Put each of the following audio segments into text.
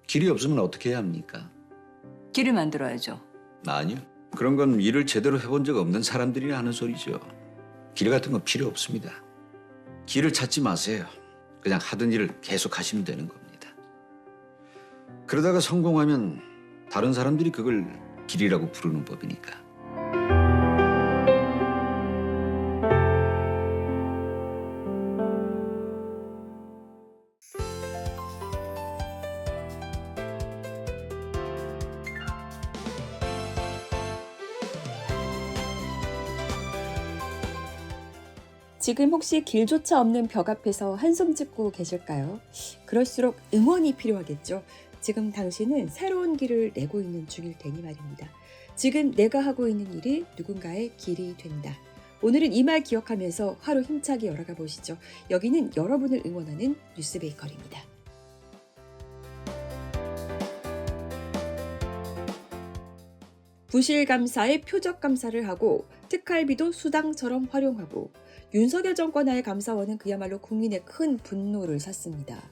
길이 없으면 어떻게 해야 합니까? 길을 만들어야죠. 아니요. 그런 건 일을 제대로 해본 적 없는 사람들이 하는 소리죠. 길 같은 건 필요 없습니다. 길을 찾지 마세요. 그냥 하던 일을 계속 하시면 되는 겁니다. 그러다가 성공하면 다른 사람들이 그걸 길이라고 부르는 법이니까. 지금 혹시 길조차 없는 벽 앞에서 한숨 짓고 계실까요? 그럴수록 응원이 필요하겠죠. 지금 당신은 새로운 길을 내고 있는 중일 테니 말입니다. 지금 내가 하고 있는 일이 누군가의 길이 된다. 오늘은 이 말 기억하면서 하루 힘차게 열어가 보시죠. 여기는 여러분을 응원하는 뉴스베이커리입니다. 부실감사에 표적감사를 하고 특활비도 수당처럼 활용하고 윤석열 정권하의 감사원은 그야말로 국민의 큰 분노를 샀습니다.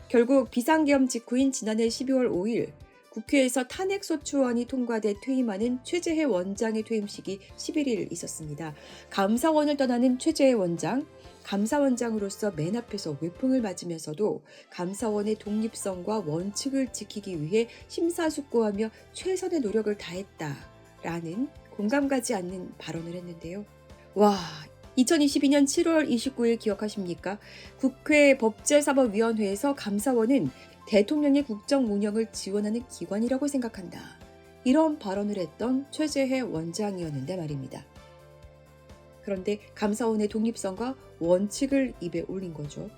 결국 비상계엄 직후인 지난해 12월 5일 국회에서 탄핵소추안이 통과돼 퇴임하는 최재해 원장의 퇴임식이 11일 있었습니다. 감사원을 떠나는 최재해 원장, 감사원장으로서 맨 앞에서 외풍을 맞으면서도 감사원의 독립성과 원칙을 지키기 위해 심사숙고하며 최선의 노력을 다했다라는 공감 가지 않는 발언을 했는데요. 와, 2022년 7월 29일 기억하십니까? 국회 법제사법위원회에서 감사원은 대통령의 국정 운영을 지원하는 기관이라고 생각한다. 이런 발언을 했던 최재해 원장이었는데 말입니다. 그런데 감사원의 독립성과 원칙을 입에 올린 거죠.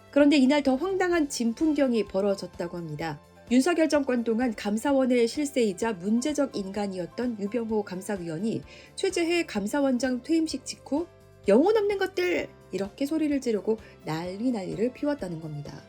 그런데 이날 더 황당한 진풍경이 벌어졌다고 합니다. 윤석열 정권 동안 감사원의 실세이자 문제적 인간이었던 유병호 감사위원이 최재해 감사원장 퇴임식 직후 영혼 없는 것들! 이렇게 소리를 지르고 난리를 피웠다는 겁니다.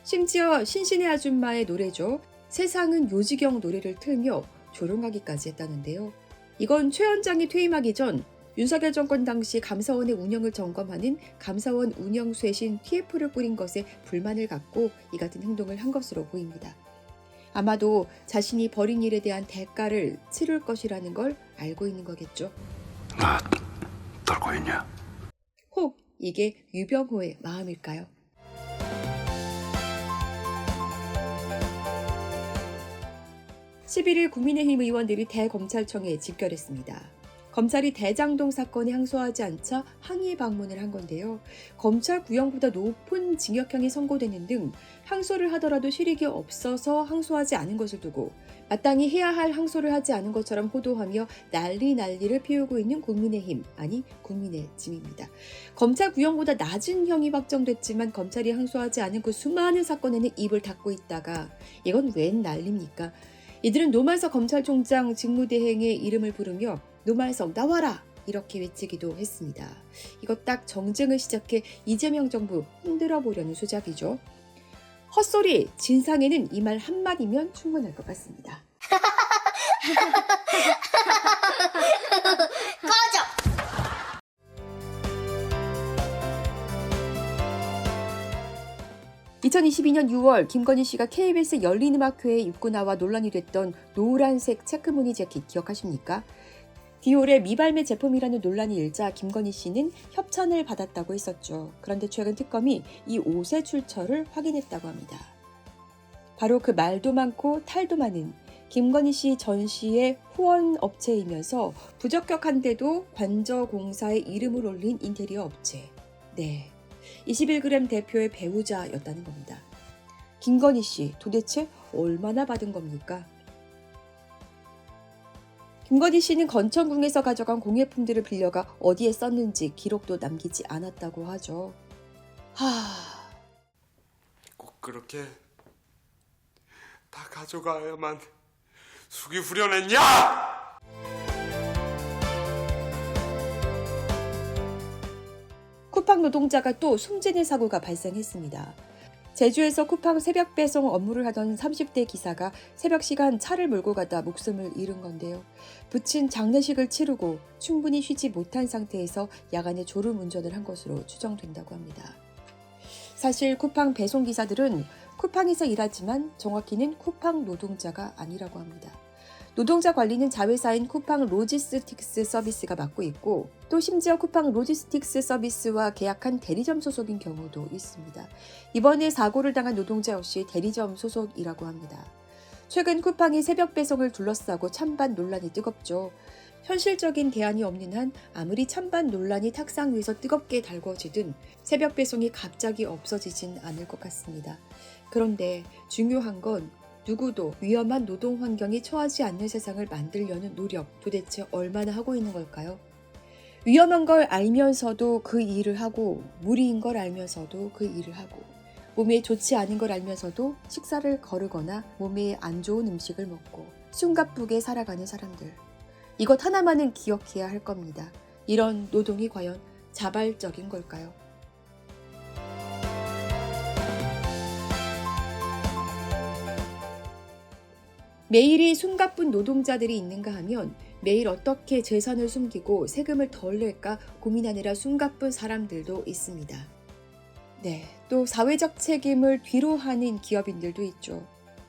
심지어 신신의 아줌마의 노래죠. 세상은 요지경 노래를 틀며 조롱하기까지 했다는데요. 이건 최 원장이 퇴임하기 전 윤석열 정권 당시 감사원의 운영을 점검하는 감사원 운영쇄신 TF를 꾸린 것에 불만을 갖고 이 같은 행동을 한 것으로 보입니다. 아마도 자신이 벌인 일에 대한 대가를 치를 것이라는 걸 알고 있는 거겠죠. 나 떨고 있냐? 혹 이게 유병호의 마음일까요? (11일) 국민의힘 의원들이 대검찰청에 집결했습니다. 검찰이 대장동 사건에 항소하지 않자 항의 방문을 한 건데요. 검찰 구형보다 높은 징역형이 선고되는 등 항소를 하더라도 실익이 없어서 항소하지 않은 것을 두고 마땅히 해야 할 항소를 하지 않은 것처럼 호도하며 난리를 피우고 있는 국민의힘, 아니 국민의짐입니다. 검찰 구형보다 낮은 형이 확정됐지만 검찰이 항소하지 않은 그 수많은 사건에는 입을 닫고 있다가 이건 웬 난리입니까? 이들은 노만석 검찰총장 직무대행의 이름을 부르며 노만석 나와라! 이렇게 외치기도 했습니다. 이거 딱 정쟁을 시작해 이재명 정부 흔들어 보려는 수작이죠. 헛소리! 진상에는 이 말 한마디면 충분할 것 같습니다. 꺼져! 2022년 6월 김건희 씨가 KBS 열린음악회에 입고 나와 논란이 됐던 노란색 체크무늬 재킷 기억하십니까? 디올의 미발매 제품이라는 논란이 일자 김건희 씨는 협찬을 받았다고 했었죠. 그런데 최근 특검이 이 옷의 출처를 확인했다고 합니다. 바로 그 말도 많고 탈도 많은 김건희 씨 전시의 후원 업체이면서 부적격한데도 관저공사의 이름을 올린 인테리어 업체. 네, 21g 대표의 배우자였다는 겁니다. 김건희 씨 도대체 얼마나 받은 겁니까? 김건희 씨는 건천궁에서 가져간 공예품들을 빌려가 어디에 썼는지 기록도 남기지 않았다고 하죠. 꼭 그렇게 다 가져가야만 숙이 후련했냐? 쿠팡 노동자가 또 숨지는 사고가 발생했습니다. 제주에서 쿠팡 새벽 배송 업무를 하던 30대 기사가 새벽 시간 차를 몰고 가다 목숨을 잃은 건데요. 부친 장례식을 치르고 충분히 쉬지 못한 상태에서 야간에 졸음 운전을 한 것으로 추정된다고 합니다. 사실 쿠팡 배송 기사들은 쿠팡에서 일하지만 정확히는 쿠팡 노동자가 아니라고 합니다. 노동자 관리는 자회사인 쿠팡 로지스틱스 서비스가 맡고 있고 또 심지어 쿠팡 로지스틱스 서비스와 계약한 대리점 소속인 경우도 있습니다. 이번에 사고를 당한 노동자 역시 대리점 소속이라고 합니다. 최근 쿠팡이 새벽 배송을 둘러싸고 찬반 논란이 뜨겁죠. 현실적인 대안이 없는 한 아무리 찬반 논란이 탁상 위에서 뜨겁게 달궈지든 새벽 배송이 갑자기 없어지진 않을 것 같습니다. 그런데 중요한 건 누구도 위험한 노동 환경에 처하지 않는 세상을 만들려는 노력 도대체 얼마나 하고 있는 걸까요? 위험한 걸 알면서도 그 일을 하고 무리인 걸 알면서도 그 일을 하고 몸에 좋지 않은 걸 알면서도 식사를 거르거나 몸에 안 좋은 음식을 먹고 숨가쁘게 살아가는 사람들. 이것 하나만은 기억해야 할 겁니다. 이런 노동이 과연 자발적인 걸까요? 매일이 숨가쁜 노동자들이 있는가 하면 매일 어떻게 재산을 숨기고 세금을 덜 낼까 고민하느라 숨가쁜 사람들도 있습니다. 네, 또 사회적 책임을 뒤로 하는 기업인들도 있죠.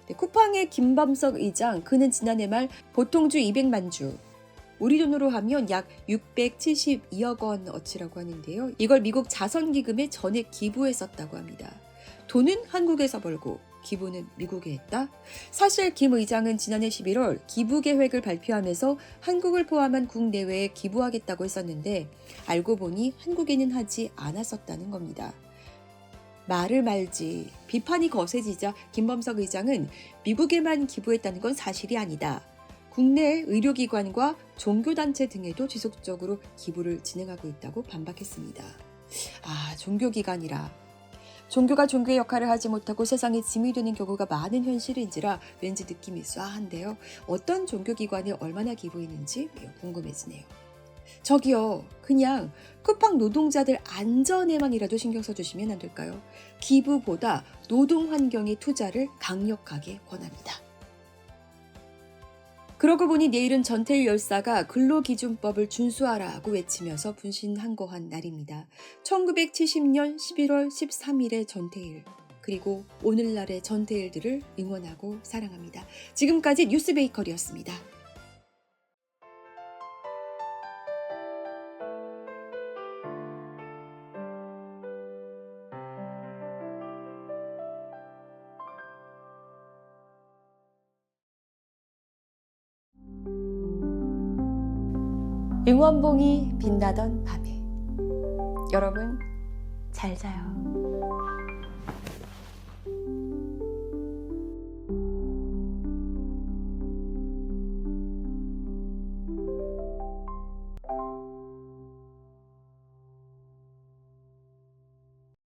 네, 쿠팡의 김범석 의장, 그는 지난해 말 보통주 200만 주, 우리 돈으로 하면 약 672억 원 어치라고 하는데요. 이걸 미국 자선기금에 전액 기부했었다고 합니다. 돈은 한국에서 벌고 기부는 미국에 했다? 사실 김 의장은 지난해 11월 기부 계획을 발표하면서 한국을 포함한 국내외에 기부하겠다고 했었는데 알고 보니 한국에는 하지 않았었다는 겁니다. 말을 말지 비판이 거세지자 김범석 의장은 미국에만 기부했다는 건 사실이 아니다. 국내 의료기관과 종교단체 등에도 지속적으로 기부를 진행하고 있다고 반박했습니다. 종교기관이라. 종교가 종교의 역할을 하지 못하고 세상에 짐이 되는 경우가 많은 현실인지라 왠지 느낌이 쏴한데요. 어떤 종교기관에 얼마나 기부했는지 궁금해지네요. 저기요, 그냥 쿠팡 노동자들 안전에만이라도 신경 써주시면 안 될까요? 기부보다 노동 환경의 투자를 강력하게 권합니다. 그러고 보니 내일은 전태일 열사가 근로기준법을 준수하라고 외치면서 분신항거한 날입니다. 1970년 11월 13일의 전태일, 그리고 오늘날의 전태일들을 응원하고 사랑합니다. 지금까지 뉴스베이커리였습니다. 응원봉이 빛나던 밤에 여러분 잘 자요.